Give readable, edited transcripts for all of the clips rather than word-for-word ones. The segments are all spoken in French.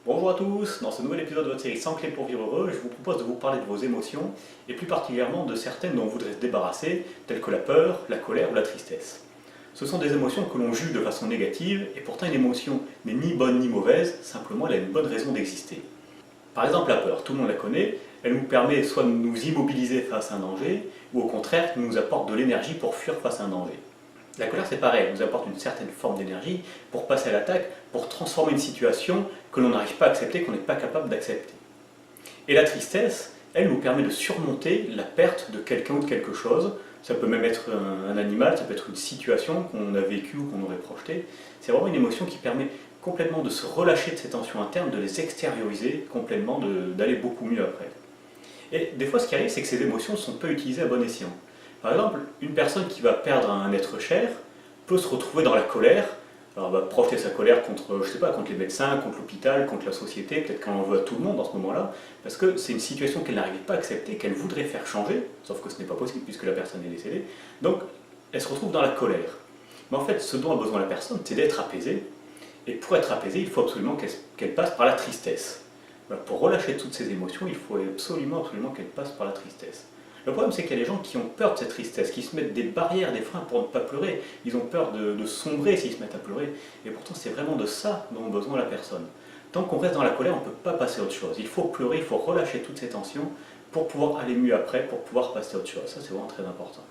Bonjour à tous, dans ce nouvel épisode de votre série 100 clés pour vivre heureux, je vous propose de vous parler de vos émotions et plus particulièrement de certaines dont on voudrait se débarrasser, telles que la peur, la colère ou la tristesse. Ce sont des émotions que l'on juge de façon négative et pourtant une émotion n'est ni bonne ni mauvaise, simplement elle a une bonne raison d'exister. Par exemple la peur, tout le monde la connaît, elle nous permet soit de nous immobiliser face à un danger ou au contraire qui nous apporte de l'énergie pour fuir face à un danger. La colère c'est pareil, elle nous apporte une certaine forme d'énergie pour passer à l'attaque, pour transformer une situation que l'on n'arrive pas à accepter, qu'on n'est pas capable d'accepter. Et la tristesse, elle nous permet de surmonter la perte de quelqu'un ou de quelque chose. Ça peut même être un animal, ça peut être une situation qu'on a vécue ou qu'on aurait projetée. C'est vraiment une émotion qui permet complètement de se relâcher de ces tensions internes, de les extérioriser complètement, d'aller beaucoup mieux après. Et des fois ce qui arrive, c'est que ces émotions ne sont pas utilisées à bon escient. Par exemple, une personne qui va perdre un être cher peut se retrouver dans la colère. Alors elle va projeter sa colère contre, je sais pas, contre les médecins, contre l'hôpital, contre la société, peut-être qu'elle en veut à tout le monde dans ce moment-là, parce que c'est une situation qu'elle n'arrivait pas à accepter, qu'elle voudrait faire changer, sauf que ce n'est pas possible puisque la personne est décédée. Donc elle se retrouve dans la colère. Mais en fait, ce dont a besoin la personne, c'est d'être apaisée. Et pour être apaisée, il faut absolument qu'elle passe par la tristesse. Voilà, pour relâcher toutes ces émotions, il faut absolument qu'elle passe par la tristesse. Le problème, c'est qu'il y a des gens qui ont peur de cette tristesse, qui se mettent des barrières, des freins pour ne pas pleurer. Ils ont peur de sombrer s'ils se mettent à pleurer. Et pourtant, c'est vraiment de ça dont a besoin la personne. Tant qu'on reste dans la colère, on ne peut pas passer à autre chose. Il faut pleurer, il faut relâcher toutes ces tensions pour pouvoir aller mieux après, pour pouvoir passer à autre chose. Ça, c'est vraiment très important.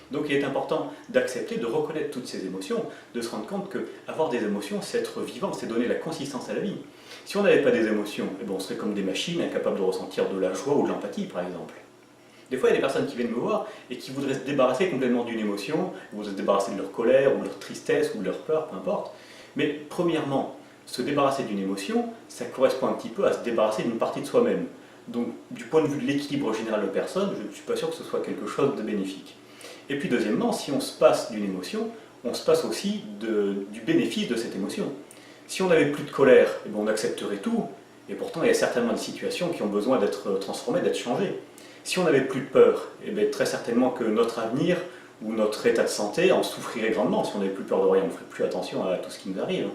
Donc il est important d'accepter, de reconnaître toutes ces émotions, de se rendre compte qu'avoir des émotions, c'est être vivant, c'est donner la consistance à la vie. Si on n'avait pas des émotions, on serait comme des machines incapables de ressentir de la joie ou de l'empathie, par exemple. Des fois, il y a des personnes qui viennent me voir et qui voudraient se débarrasser complètement d'une émotion, ou se débarrasser de leur colère, ou de leur tristesse, ou de leur peur, peu importe. Mais premièrement, se débarrasser d'une émotion, ça correspond un petit peu à se débarrasser d'une partie de soi-même. Donc, du point de vue de l'équilibre général de personne, je ne suis pas sûr que ce soit quelque chose de bénéfique. Et puis deuxièmement, si on se passe d'une émotion, on se passe aussi du bénéfice de cette émotion. Si on n'avait plus de colère, on accepterait tout, et pourtant il y a certainement des situations qui ont besoin d'être transformées, d'être changées. Si on n'avait plus de peur, très certainement que notre avenir ou notre état de santé en souffrirait grandement. Si on n'avait plus peur de rien, on ne ferait plus attention à tout ce qui nous arrive.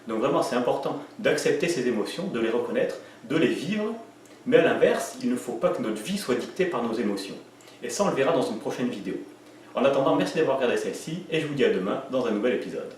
Donc vraiment, c'est important d'accepter ces émotions, de les reconnaître, de les vivre, mais à l'inverse, il ne faut pas que notre vie soit dictée par nos émotions. Et ça, on le verra dans une prochaine vidéo. En attendant, merci d'avoir regardé celle-ci, et je vous dis à demain dans un nouvel épisode.